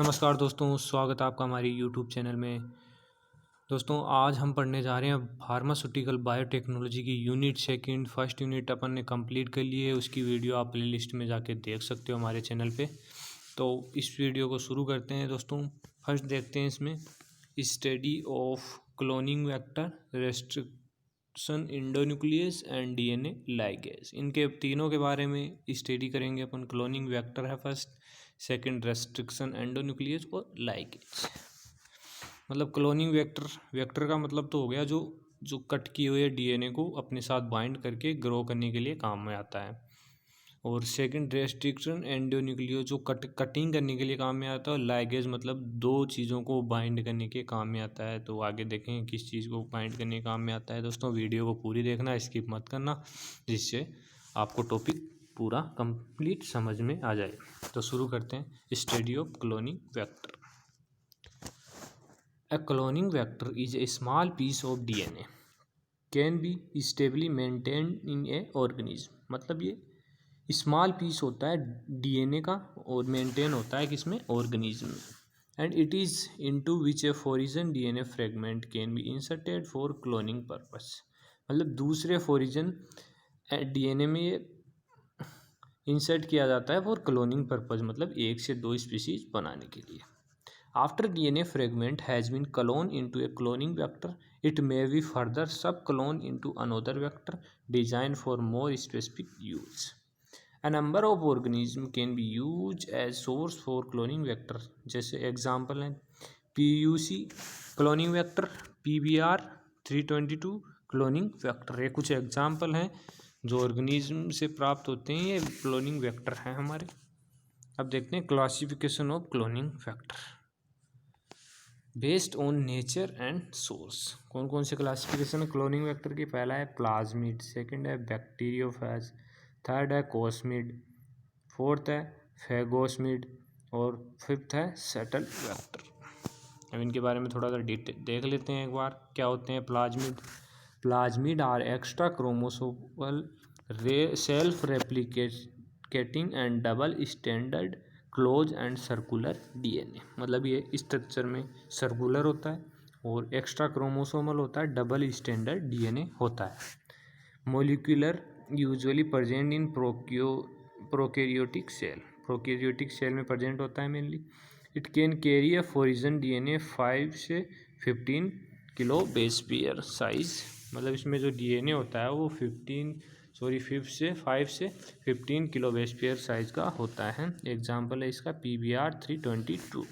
नमस्कार दोस्तों, स्वागत है आपका हमारी यूट्यूब चैनल में। दोस्तों आज हम पढ़ने जा रहे हैं फार्मास्यूटिकल बायोटेक्नोलॉजी की यूनिट सेकंड। फर्स्ट यूनिट अपन ने कंप्लीट कर ली है, उसकी वीडियो आप प्लेलिस्ट में जाके देख सकते हो हमारे चैनल पे। तो इस वीडियो को शुरू करते हैं दोस्तों। फर्स्ट देखते हैं इसमें study of cloning vector, restriction endonuclease and DNA ligase. इनके तीनों के बारे में स्टडी करेंगे अपन। क्लोनिंग वेक्टर है फर्स्ट, सेकंड रेस्ट्रिक्शन एंडोन्यूक्लियस और लाइगेज। मतलब क्लोनिंग वेक्टर का मतलब तो हो गया जो जो कट किए हुए डीएनए को अपने साथ बाइंड करके ग्रो करने के लिए काम में आता है। और सेकंड रेस्ट्रिक्शन एंडोन्यूक्लियस जो कटिंग करने के लिए काम में आता है। और लाइगेज मतलब दो चीज़ों को बाइंड करने के काम में आता है। तो आगे देखें किस चीज़ को बाइंड करने के काम में आता है। दोस्तों वीडियो को पूरी देखना, स्किप मत करना, जिससे आपको टॉपिक पूरा कंप्लीट समझ में आ जाए। तो शुरू करते हैं study of cloning vector. A cloning vector is a small piece of DNA can be stably maintained in a organism। मतलब ये स्मॉल पीस होता है डीएनए का और मेंटेन होता है किसमें, ऑर्गेनिज्म में। And it is into which A foreign DNA fragment can be inserted for cloning purpose. मतलब दूसरे फोरिजन डीएनए में ये इंसर्ट किया जाता है फॉर क्लोनिंग पर्पस, मतलब एक से दो स्पीसीज बनाने के लिए। After DNA fragment has been cloned into a cloning vector, it may be further sub-cloned into another vector designed for more specific use. A number of organisms can be used as source for cloning vector। जैसे example हैं PUC cloning vector, PBR 322 cloning vector. ये कुछ example हैं जो organism से प्राप्त होते हैं, ये क्लोनिंग वेक्टर हैं हमारे। अब देखते हैं classification of cloning vector based on nature and source. कौन कौन से क्लासिफिकेशन है क्लोनिंग वेक्टर की? पहला है प्लाज्मिड, सेकंड है बैक्टीरियोफेज, थर्ड है कोस्मिड, फोर्थ है फेगोस्मिड और फिफ्थ है सेटल वेक्टर। अब इनके बारे में थोड़ा सा डिटेल देख लेते हैं एक बार। क्या होते हैं plasmid are extra chromosomal self replicating and double standard close and circular DNA. मतलब ये स्ट्रक्चर में सर्कुलर होता है और एक्स्ट्रा क्रोमोसोमल होता है, डबल स्टैंडर्ड डीएनए होता है। Molecular usually present in prokaryotic cell में प्रेजेंट होता है mainly. It can carry a foreign DNA 5 से 15 किलो बेस पेयर साइज। मतलब इसमें जो डीएनए होता है वो 5 से 15 किलो बेस पेयर साइज का होता है। एग्जाम्पल है इसका PBR 322।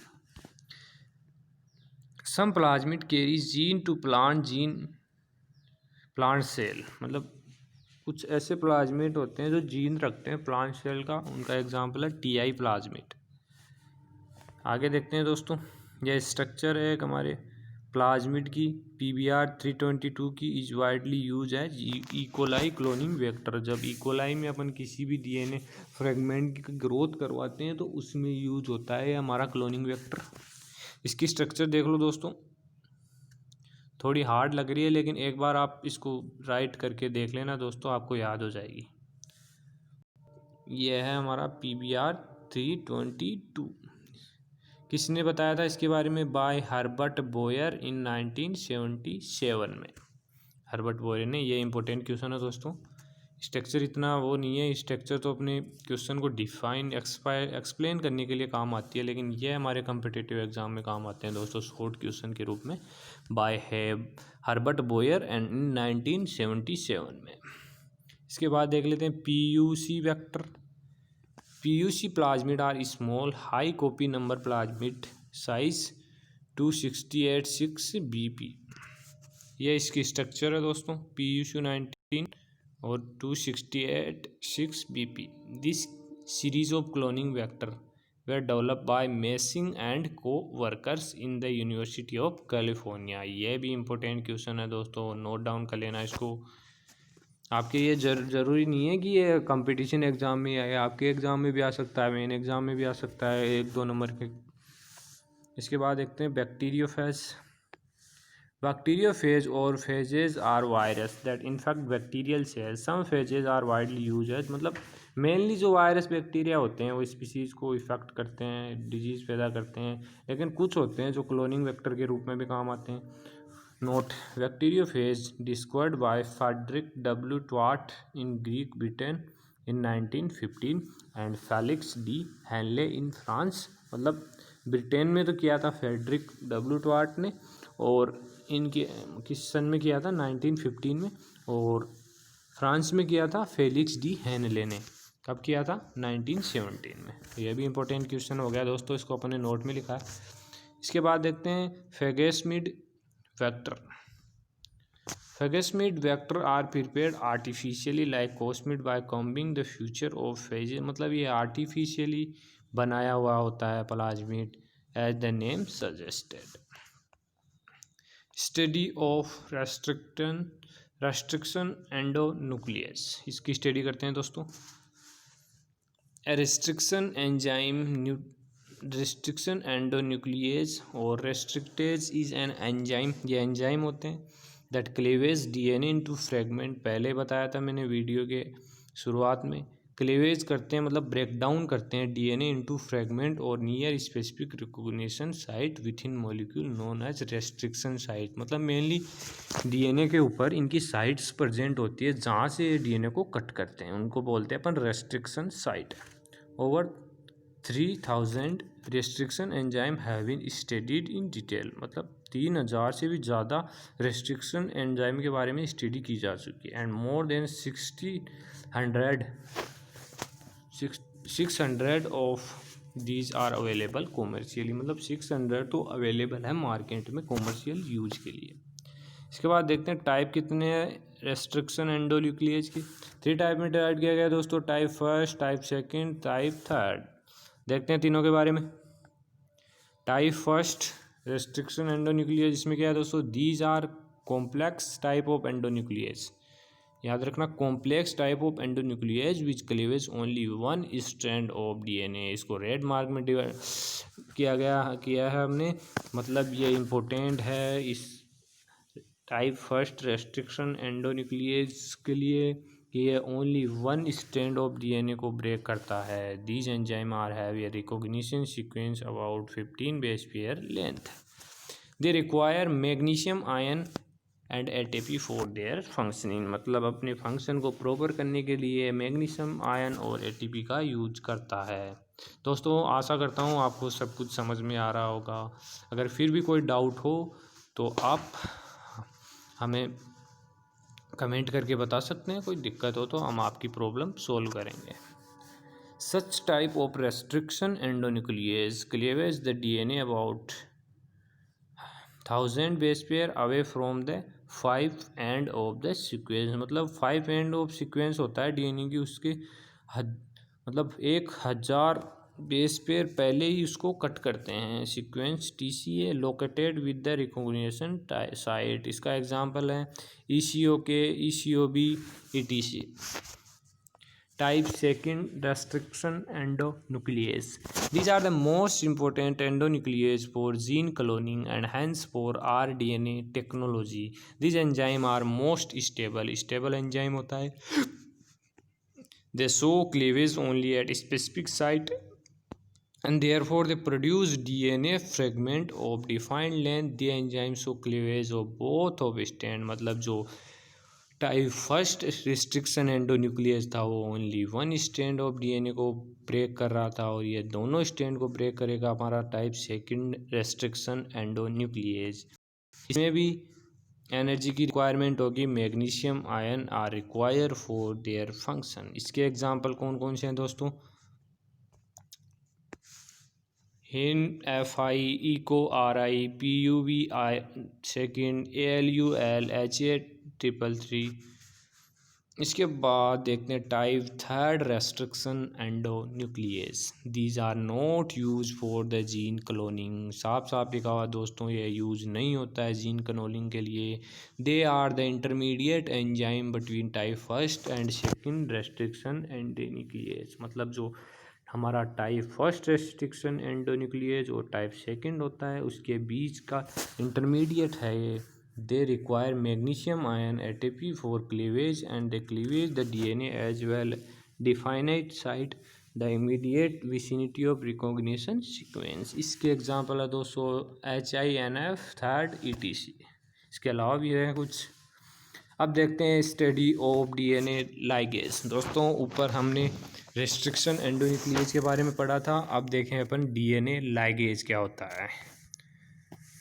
Some plasmid carries gene to plant cell. मतलब कुछ ऐसे प्लाज्मिड होते हैं जो जीन रखते हैं प्लांट सेल का, उनका एग्जाम्पल है TI प्लाज्मिड। आगे देखते हैं दोस्तों, यह स्ट्रक्चर है एक हमारे प्लाज्मिड की PBR 322 की इज वाइडली यूज है इकोलाई क्लोनिंग वेक्टर। जब इकोलाई में अपन किसी भी डीएनए फ्रेगमेंट की ग्रोथ करवाते हैं तो उसमें यूज होता है हमारा क्लोनिंग वेक्टर। इसकी स्ट्रक्चर देख लो दोस्तों, थोड़ी हार्ड लग रही है लेकिन एक बार आप इसको राइट करके देख लेना दोस्तों, आपको याद हो जाएगी। यह है हमारा PBR 322। किसने बताया था इसके बारे में? बाय हर्बर्ट बोयर इन 1977 में। हर्बर्ट बोयर ने, ये इंपॉर्टेंट क्वेश्चन है दोस्तों। स्ट्रक्चर इतना वो नहीं है, स्ट्रक्चर तो अपने क्वेश्चन को डिफाइन एक्सप्लेन करने के लिए काम आती है, लेकिन ये हमारे कम्पिटिटिव एग्जाम में काम आते हैं दोस्तों शॉर्ट क्वेश्चन के रूप में। By Herbert Boyer and in 1977 में। इसके बाद देख लेते हैं PUC vector. PUC plasmid are small high copy number plasmid size 2686 BP। यह इसकी स्ट्रक्चर है दोस्तों, PUC 19 और 2686 BP। This series of cloning vector were developed by Messing and co-workers in the University of California। ये भी important question है दोस्तों, note down कर लेना इसको। आपके ये ज़रूरी नहीं है कि ये कंपटीशन एग्ज़ाम में आए, आपके एग्ज़ाम में भी आ सकता है, मेन एग्ज़ाम में भी आ सकता है, 1-2 नंबर के। इसके बाद देखते हैं bacteriophage. Bacteriophage or phages are virus that infect bacterial cells. Some phages are widely use as, मतलब मेनली जो वायरस बैक्टीरिया होते हैं वो स्पीसीज़ को इफेक्ट करते हैं, डिजीज़ पैदा करते हैं, लेकिन कुछ होते हैं जो क्लोनिंग वेक्टर के रूप में भी काम आते हैं। Note: bacteriophage discovered by Frederick W Twort in Great Britain in 1915 and Felix d'Herelle in France. मतलब ब्रिटेन में तो किया था फ्रेडरिक डब्ल्यू ट्वार्ट ने, और इनके किस सन में किया था, 1915 में, और फ्रांस में किया था फेलिक्स डी हेनले ने। कब किया था? 1917 में। यह भी इंपॉर्टेंट क्वेश्चन हो गया दोस्तों, इसको अपने नोट में लिखा है। इसके बाद देखते हैं phagemid vector. Phagemid vector are prepared artificially like cosmid by combing the future of phages. मतलब ये आर्टिफिशियली बनाया हुआ होता है plasmid, as the name suggested. Study of restriction endonuclease, इसकी स्टडी करते हैं दोस्तों। रेस्ट्रिक्शन एंडोन्यूक्लियस और रेस्ट्रिक्टेज इज एन एंजाइम, ये एंजाइम होते हैं that cleavage DNA into fragment. पहले बताया था मैंने वीडियो के शुरुआत में, क्लीवेज करते हैं मतलब ब्रेक डाउन करते हैं DNA into fragment or near specific recognition site within molecule known as restriction site. मतलब मेनली डीएनए के ऊपर इनकी साइट्स प्रेजेंट होती है जहाँ से डीएनए को कट करते हैं, उनको बोलते हैं अपन restriction site. Over 3000 restriction enzyme have been studied in detail. मतलब 3000 से भी ज़्यादा रेस्ट्रिक्शन एंजाइम के बारे में स्टडी की जा चुकी है। And more than 600 of these are available commercially. मतलब 600 तो अवेलेबल है मार्केट में कॉमर्शियल यूज के लिए। इसके बाद देखते हैं टाइप कितने हैं रेस्ट्रिक्शन एंडोन्यूक्लियस की। 3 टाइप में डिवाइड किया गया दोस्तों, type first, type second, type third. देखते हैं तीनों के बारे में। टाइप फर्स्ट रेस्ट्रिक्शन एंडोन्यूक्लियस, इसमें क्या है दोस्तों, these are complex type of endonuclease. याद रखना, complex type of endonuclease which cleavage only one strand of DNA. इसको रेड मार्क में डिवाइड किया है हमने, मतलब ये इम्पोर्टेंट है इस टाइप फर्स्ट रेस्ट्रिक्शन एंडोन्यूक्लियस के लिए कि ये only one strand of DNA को ब्रेक करता है। These enzyme are have a recognition sequence about 15 base pair length. They require magnesium ion and ATP for their functioning. मतलब अपने फंक्शन को प्रॉपर करने के लिए मैग्नीशियम आयन और एटीपी का यूज करता है। दोस्तों आशा करता हूँ आपको सब कुछ समझ में आ रहा होगा। अगर फिर भी कोई डाउट हो तो आप हमें कमेंट करके बता सकते हैं, कोई दिक्कत हो तो हम आपकी प्रॉब्लम सोल्व करेंगे। Such type of restriction endonuclease cleavage the DNA about 1000 base pair away from the 5 end of the sequence. मतलब 5 एंड ऑफ सीक्वेंस होता है डीएनए की, उसके मतलब 1000 बेस पेयर पहले ही उसको कट करते हैं। Sequence TCA located with the recognition site. इसका एग्जांपल है EcoK, EcoB, ETC. Type second restriction endonuclease, these are the most important endonuclease for gene cloning and hence for rDNA technology. These enzyme are most stable enzyme होता है। they show cleavage only at specific site and therefore they produce DNA fragment of defined length. The enzyme show cleavage of both of strand। मतलब जो type first restriction endonuclease था वो only one strand of DNA को break कर रहा था, और ये दोनों स्ट्रैंड को ब्रेक करेगा हमारा टाइप सेकंड रेस्ट्रिक्शन एंडोन्यूक्लियस। इसमें भी एनर्जी की रिक्वायरमेंट होगी, magnesium ion are require for their function. इसके एग्जांपल कौन कौन से हैं दोस्तों, Hin, FI, Eco, RI, PUB I second, ALUL, HA333। इसके बाद देखते हैं type third restriction endonuclease, these are not use for the gene cloning. साफ साफ लिखा हुआ दोस्तों, ये यूज नहीं होता है जीन क्लोनिंग के लिए। They are the intermediate enzyme between type first and second restriction endonuclease. मतलब जो हमारा टाइप फर्स्ट रेस्ट्रिक्शन एंडोन्यूक्लियस और टाइप सेकंड होता है उसके बीच का इंटरमीडिएट है ये। They require magnesium ion ATP for cleavage and they cleavage the DNA as well definite site the immediate vicinity of recognition sequence. इसके एग्जांपल है दोस्तों HINF थर्ड ETC। इसके अलावा भी है कुछ। अब देखते हैं स्टडी ऑफ DNA लाइगेज। दोस्तों ऊपर हमने रेस्ट्रिक्शन एंडोन्यूक्लियेज के बारे में पढ़ा था, अब देखें अपन DNA लाइगेज क्या होता है।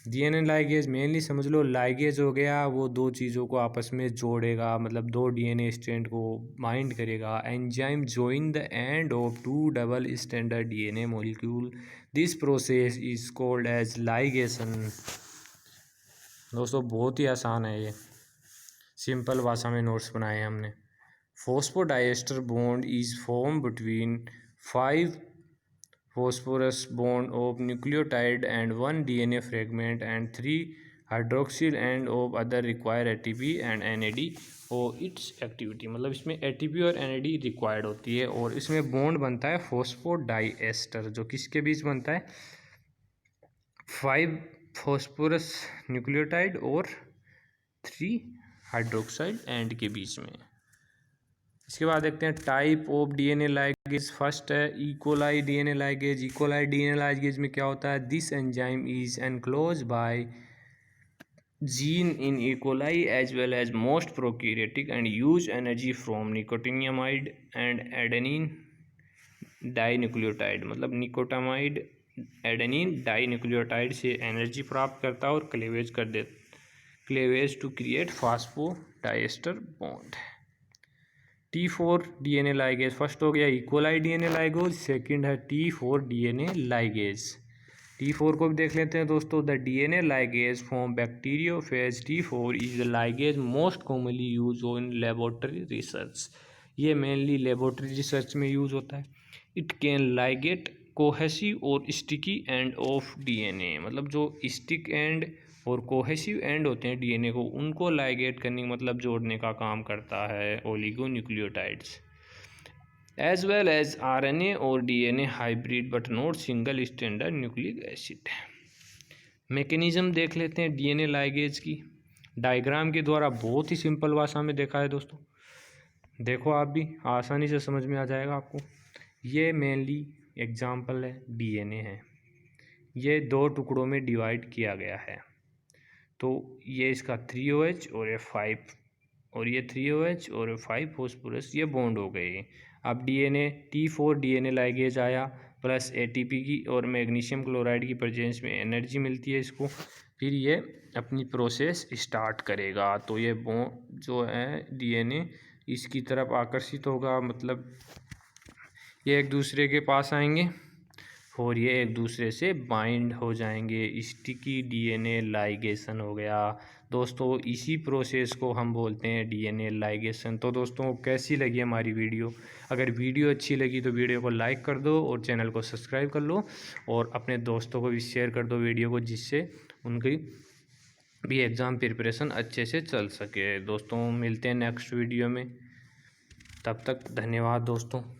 DNA लाइगेज मेनली समझ लो लाइगेज हो गया, वो दो चीज़ों को आपस में जोड़ेगा, मतलब दो DNA स्ट्रैंड को बाइंड करेगा। Enzyme join the end of two double stranded DNA molecule, this process is called as ligation. दोस्तों बहुत ही आसान है ये, सिंपल भाषा में नोट्स बनाए हैं हमने। Phosphodiester bond is form between 5 phosphorus bond of nucleotide and 1 DNA fragment and 3 hydroxyl end of other require ATP and NAD और its activity। मतलब इसमें ATP और NAD रिक्वायर्ड होती है और इसमें बॉन्ड बनता है फॉस्फोडाइएस्टर, जो किसके बीच बनता है 5 फॉस्फोरस न्यूक्लियोटाइड और 3 हाइड्रोक्साइड एंड के बीच में। इसके बाद देखते हैं type of DNA ligase. First है E coli DNA ligase. E coli DNA ligase में क्या होता है, this enzyme is enclose by gene in E coli as well as most prokaryotic and use energy from nicotinamide and adenine dinucleotide. मतलब nicotinamide adenine dinucleotide से energy प्राप्त करता है और क्लेवेज कर दे, cleavage to create phosphodiester bond. T4 DNA ligase. First हो गया इकोलाई DNA लाइगेज, सेकंड है T4 DNA लाइगेज। T4 को भी देख लेते हैं दोस्तों। The DNA ligase from bacteriophage T4 is the ligase most commonly use in laboratory research. ये मेनली लेबोरेटरी रिसर्च में यूज होता है। इट कैन लाइगेट कोहेसिव और स्टिकी एंड ऑफ DNA। मतलब जो स्टिक एंड और कोहेसिव एंड होते हैं DNA को, उनको लाइगेट करने मतलब जोड़ने का काम करता है oligonucleotides. As well as RNA और DNA hybrid but not single stranded nucleic acid. Mechanism देख लेते हैं DNA लाइगेज की, डायग्राम के द्वारा बहुत ही सिंपल भाषा में देखा है दोस्तों। देखो आप भी आसानी से समझ में आ जाएगा आपको। ये मेनली एग्जाम्पल है DNA है, ये दो टुकड़ों में डिवाइड किया गया है। तो ये इसका 3OH और ये 5 और ये 3OH और 5 फॉस्फोरस ये बॉन्ड हो गए। अब DNA T4 DNA लाइगेज आया, प्लस ATP की और मैग्नीशियम क्लोराइड की प्रेजेंस में एनर्जी मिलती है इसको, फिर ये अपनी प्रोसेस स्टार्ट करेगा। तो ये बॉन्ड जो है DNA इसकी तरफ आकर्षित होगा, मतलब ये एक दूसरे के पास आएंगे और ये एक दूसरे से बाइंड हो जाएंगे। स्टिकी DNA लाइगेशन हो गया दोस्तों। इसी प्रोसेस को हम बोलते हैं DNA लाइगेशन। तो दोस्तों कैसी लगी हमारी वीडियो? अगर वीडियो अच्छी लगी तो वीडियो को लाइक कर दो और चैनल को सब्सक्राइब कर लो और अपने दोस्तों को भी शेयर कर दो वीडियो को, जिससे उनकी भी एग्ज़ाम प्रिपरेशन अच्छे से चल सके। दोस्तों मिलते हैं नेक्स्ट वीडियो में, तब तक धन्यवाद दोस्तों।